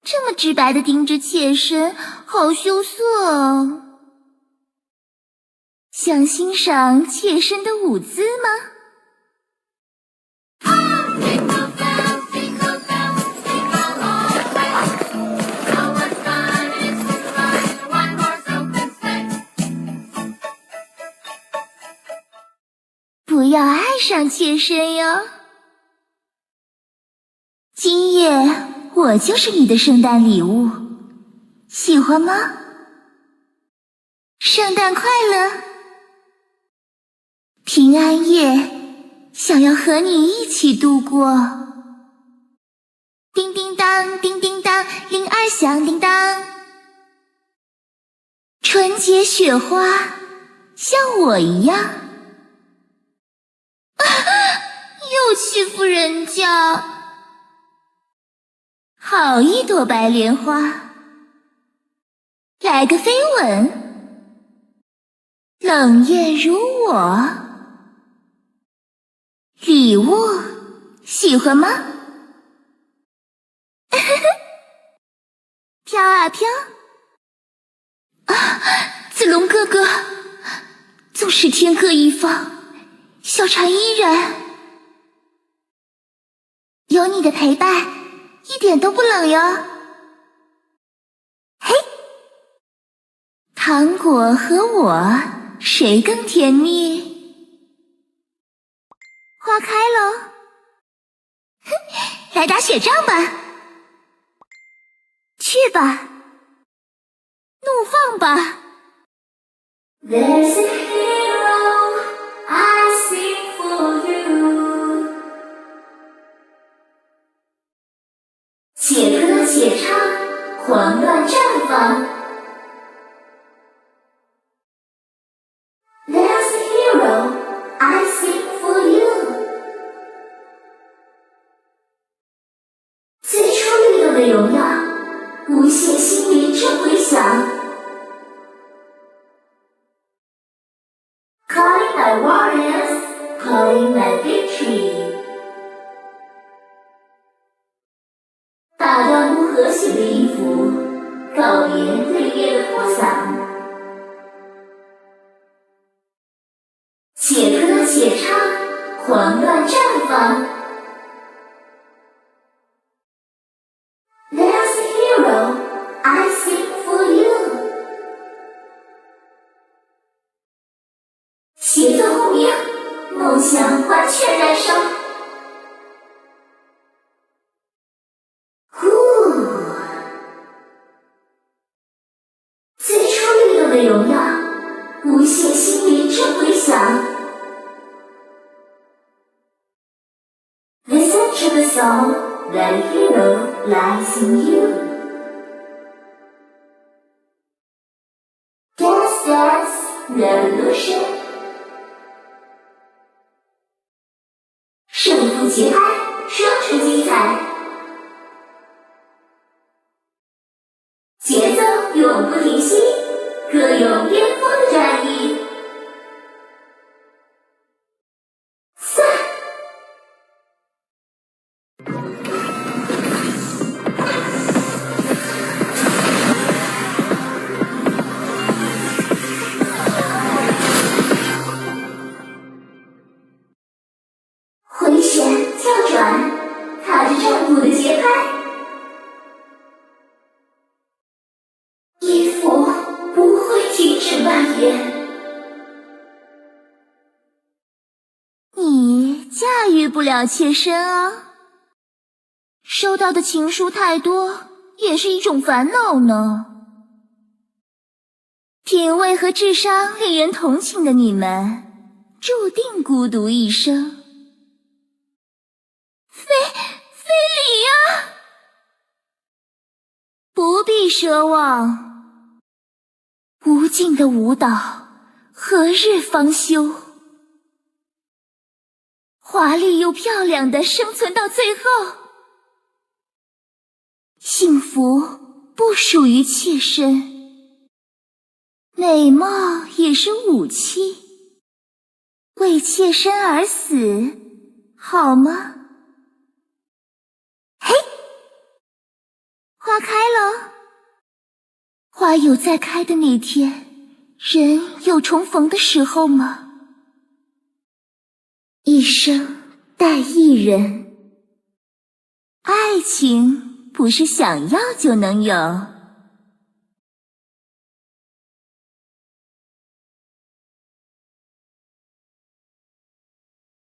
这么直白地盯着妾身，好羞涩哦。想欣赏妾身的舞姿吗？不要爱上妾身哟。今夜我就是你的圣诞礼物，喜欢吗？圣诞快乐！平安夜，想要和你一起度过。叮叮当，叮叮当，铃儿响叮当。纯洁雪花，像我一样。又欺负人家。好一朵白莲花，来个飞吻，冷艳如我。礼物喜欢吗？飘啊飘。子龙哥哥，纵使天各一方，小船依然。有你的陪伴，一点都不冷哟。嘿，糖果和我谁更甜蜜？花开喽，来打雪仗吧。去吧，怒放吧。There's a hero I sing for you。且歌且唱，狂乱绽放。There's a hero I sing for you。最初利用的荣耀，无限心灵正回响。Calling my warriors, calling my victory。打断不和谐的音符，告别对月的破嗓。且歌且唱，狂乱绽放。There's a hero I sing for you。协奏共鸣，梦想完全燃烧。最初利用的荣耀，无限心灵正回响。Listen to the song that hero lies in you。 Dance Dance Revolution。 胜负节拍，双重精彩。节奏永不停息，各有巅峰的战役。赛！回旋跳转，踏着战鼓的节拍。你驾驭不了妾身啊，收到的情书太多，也是一种烦恼呢。品味和智商令人同情的你们，注定孤独一生。非礼呀！不必奢望，无尽的舞蹈，何日方休？华丽又漂亮的生存到最后。幸福不属于妾身，美貌也是武器，为妾身而死，好吗？嘿，花开了。花有再开的那天，人有重逢的时候吗？一生待一人，爱情不是想要就能有。